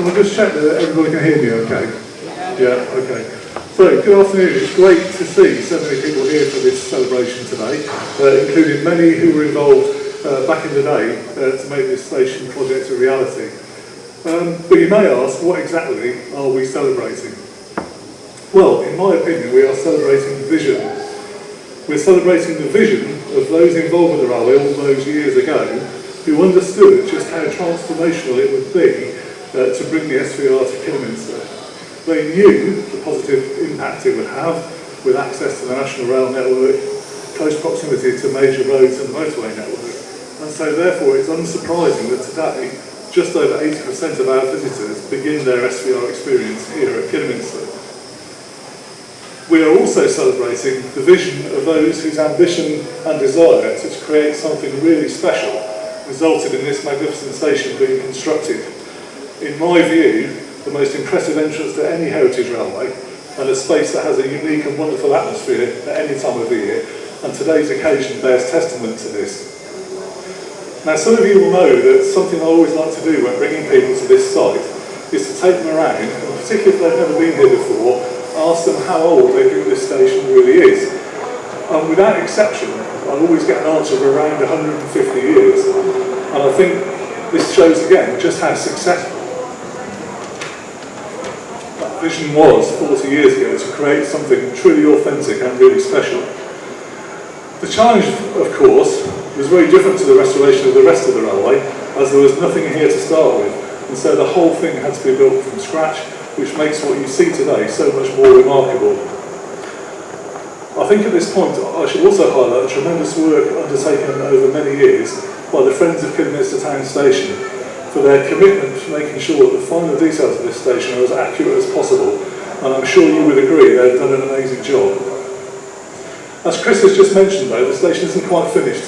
Can I just check that everybody can hear me okay? Yeah, okay. So, good afternoon. It's great to see so many people here for this celebration today, including many who were involved back in the day to make this station project a reality. But you may ask, what exactly are we celebrating? Well, in my opinion, we are celebrating vision. We're celebrating the vision of those involved with the railway all those years ago who understood just how transformational it would be to bring the SVR to Kidderminster. They knew the positive impact it would have with access to the national rail network, close proximity to major roads and the motorway network. And so therefore it's unsurprising that today just over 80% of our visitors begin their SVR experience here at Kidderminster. We are also celebrating the vision of those whose ambition and desire to create something really special resulted in this magnificent station being constructed. In my view, the most impressive entrance to any heritage railway, and a space that has a unique and wonderful atmosphere at any time of the year, and today's occasion bears testament to this. Now, some of you will know that something I always like to do when bringing people to this site is to take them around, and particularly if they've never been here before, ask them how old they think this station really is. And without exception, I always get an answer of around 150 years. And I think this shows again just how successful vision was 40 years ago to create something truly authentic and really special. The challenge, of course, was very different to the restoration of the rest of the railway, as there was nothing here to start with, and so the whole thing had to be built from scratch, which makes what you see today so much more remarkable. I think at this point I should also highlight the tremendous work undertaken over many years by the Friends of Kidderminster Town Station, for their commitment to making sure that the final details of this station are as accurate as possible, and I'm sure you would agree they've done an amazing job. As Chris has just mentioned though, the station isn't quite finished,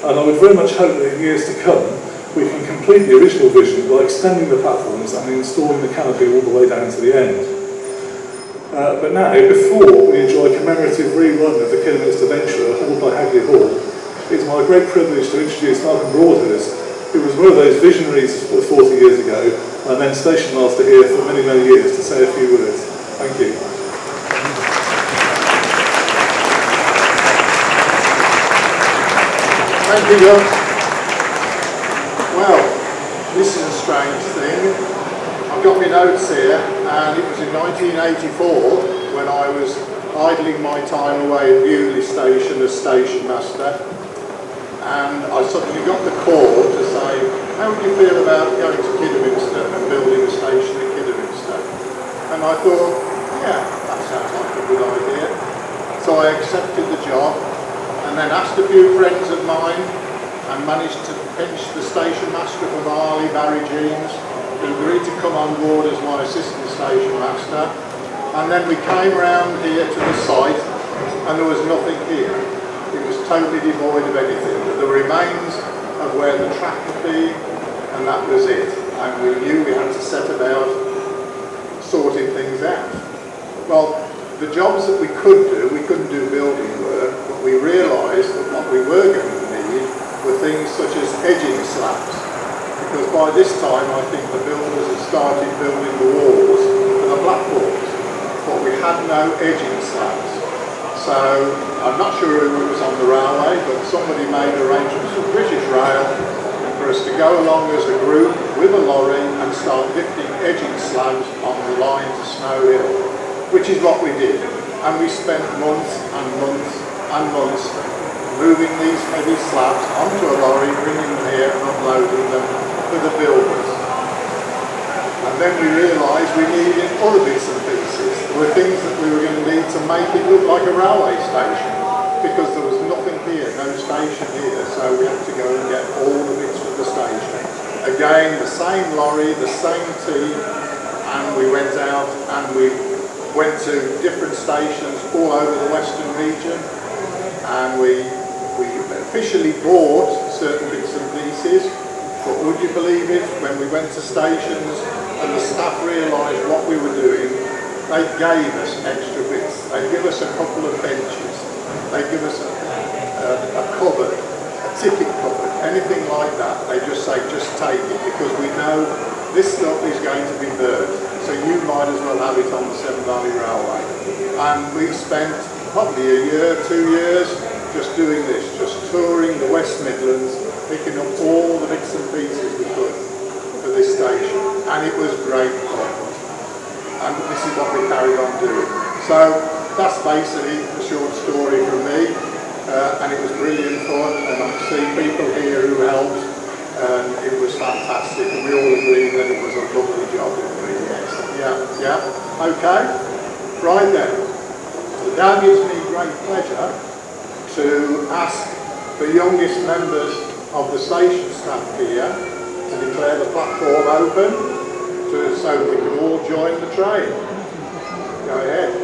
and I would very much hope that in years to come we can complete the original vision by extending the platforms and installing the canopy all the way down to the end. But now, before we enjoy a commemorative rerun of the Kidderminster Venturer held by Hagley Hall, it's my great privilege to introduce Malcolm Broadhurst, who was one of those visionaries 40 years ago, and then station master here for many, many years, to say a few words. Thank you. Thank you, Gus. Well, this is a strange thing. I've got my notes here, and it was in 1984 when I was idling my time away at Hagley Station as station master. And I suddenly got the call to say, how would you feel about going to Kidderminster and building a station at Kidderminster? And I thought, yeah, that sounds like a good idea. So I accepted the job and then asked a few friends of mine and managed to pinch the station master from Hagley, Barry Jeans, who agreed to come on board as my assistant station master. And then we came round here to the site and there was nothing here. It was totally devoid of anything. The remains of where the track would be, and that was it. And we knew we had to set about sorting things out. Well, the jobs that we couldn't do building work, but we realised that what we were going to need were things such as edging slabs. Because by this time I think the building started building the walls for the platforms, but we had no edging slabs. So I'm not sure who was on the railway, but somebody made arrangements with British Rail for us to go along as a group with a lorry and start lifting edging slabs on the line to Snow Hill, which is what we did. And we spent months and months and months moving these heavy slabs onto a lorry, bringing them here and uploading them for the builders. And then we realised we needed other bits and pieces. There were things that we were going to need to make it look like a railway station, because there was nothing here, no station here, so we had to go and get all the bits for the station. Again, the same lorry, the same team, and we went out and we went to different stations all over the Western region, and we officially bought certain bits and pieces, but would you believe it, when we went to stations and the staff realised what we were doing, they gave us extra bits. They give us a couple of benches, they give us a cupboard, a ticket cupboard, anything like that. They just say, just take it, because we know this stuff is going to be burnt, so you might as well have it on the Severn Valley Railway. And we spent probably a year, 2 years, just doing this, just touring the West Midlands, picking up all the bits and pieces we could for this station, and it was great fun. And this is what we carried on doing. So that's basically a short story from me, and it was brilliant fun, and I see people here who helped, and it was fantastic, and we all agreed that it was a lovely job. Yeah, okay, right then. So now gives me great pleasure to ask the youngest members of the station staff here to declare the platform open so we can all join the train. Go ahead.